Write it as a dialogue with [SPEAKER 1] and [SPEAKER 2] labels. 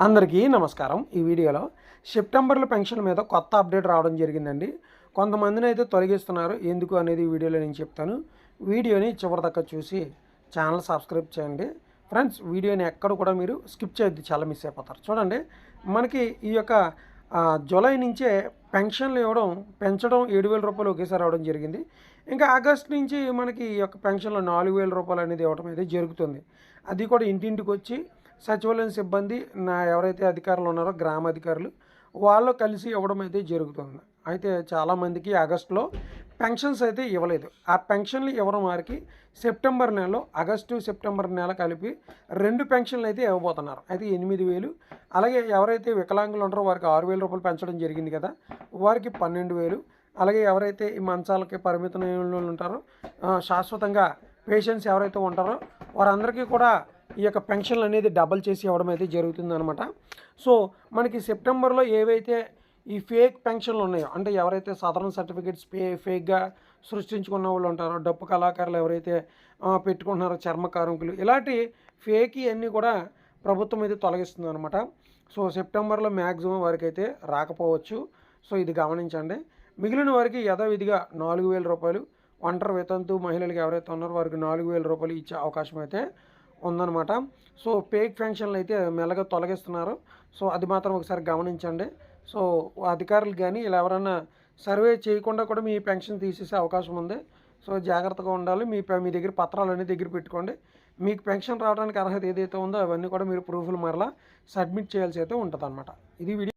[SPEAKER 1] అందరికీ నమస్కారం. ఈ వీడియోలో సెప్టెంబర్లో పెన్షన్ మీద కొత్త అప్డేట్ రావడం జరిగిందండి. కొంతమందిని అయితే తొలగిస్తున్నారు. ఎందుకు అనేది ఈ వీడియోలో నేను చెప్తాను. వీడియోని చివరిదాకా చూసి ఛానల్ సబ్స్క్రైబ్ చేయండి. ఫ్రెండ్స్, వీడియోని ఎక్కడ కూడా మీరు స్కిప్ చేయొద్దు, చాలా మిస్ అయిపోతారు. చూడండి, మనకి ఈ యొక్క జూలై నుంచే పెన్షన్లు పెంచడం 7,000 రూపాయలు ఒకేసారి రావడం జరిగింది. ఇంకా ఆగస్ట్ నుంచి మనకి ఈ యొక్క పెన్షన్లు 4,000 రూపాయలు అనేది ఇవ్వడం అయితే జరుగుతుంది. అది కూడా ఇంటింటికి వచ్చి సచివాలయం సిబ్బంది ఎవరైతే అధికారులు ఉన్నారో గ్రామ అధికారులు వాళ్ళు కలిసి ఇవ్వడం అయితే జరుగుతుంది. అయితే చాలామందికి ఆగస్టులో పెన్షన్స్ అయితే ఇవ్వలేదు. ఆ పెన్షన్లు ఇవ్వడం వారికి సెప్టెంబర్ నెలలో, ఆగస్టు సెప్టెంబర్ నెల కలిపి 2 పెన్షన్లు అయితే ఇవ్వబోతున్నారు. అయితే 8,000, అలాగే ఎవరైతే వికలాంగులు ఉంటారో వారికి 6,000 రూపాయలు పెంచడం జరిగింది కదా, వారికి 12,000, అలాగే ఎవరైతే ఈ మంచాలకి పరిమితమైన ఉంటారో శాశ్వతంగా పేషెంట్స్ ఎవరైతే ఉంటారో వారందరికీ కూడా ఈ యొక్క పెన్షన్లు అనేది డబల్ చేసి ఇవ్వడం అయితే జరుగుతుందన్నమాట. సో మనకి సెప్టెంబర్లో ఏవైతే ఈ ఫేక్ పెన్షన్లు ఉన్నాయో, అంటే ఎవరైతే సాధారణ సర్టిఫికేట్స్ ఫేక్గా సృష్టించుకున్న వాళ్ళు ఉంటారో, డప్పు కళాకారులు ఎవరైతే పెట్టుకుంటున్నారో, చర్మ కార్మికులు, ఇలాంటి ఫేక్ ఇవన్నీ కూడా ప్రభుత్వం అయితే తొలగిస్తుంది అనమాట. సో సెప్టెంబర్లో మ్యాక్సిమం వారికి అయితే రాకపోవచ్చు. సో ఇది గమనించండి. మిగిలిన వారికి యథావిధిగా 4,000 రూపాయలు, ఒంటరి వితంతు మహిళలకు ఎవరైతే ఉన్నారో వారికి 4,000 రూపాయలు ఇచ్చే అవకాశం అయితే ఉందన్నమాట. సో ఫేక్ పెన్షన్లు అయితే మెల్లగా తొలగిస్తున్నారు. సో అది మాత్రం ఒకసారి గమనించండి. సో అధికారులు కానీ ఇలా ఎవరైనా సర్వే చేయకుండా కూడా మీ పెన్షన్ తీసేసే అవకాశం ఉంది. సో జాగ్రత్తగా ఉండాలి. మీ దగ్గర పత్రాలు అన్నీ దగ్గర పెట్టుకోండి. మీకు పెన్షన్ రావడానికి అర్హత ఏదైతే ఉందో అవన్నీ కూడా మీరు ప్రూఫ్లు మరలా సబ్మిట్ చేయాల్సి అయితే ఉంటుంది అన్నమాట. ఇది వీడియో.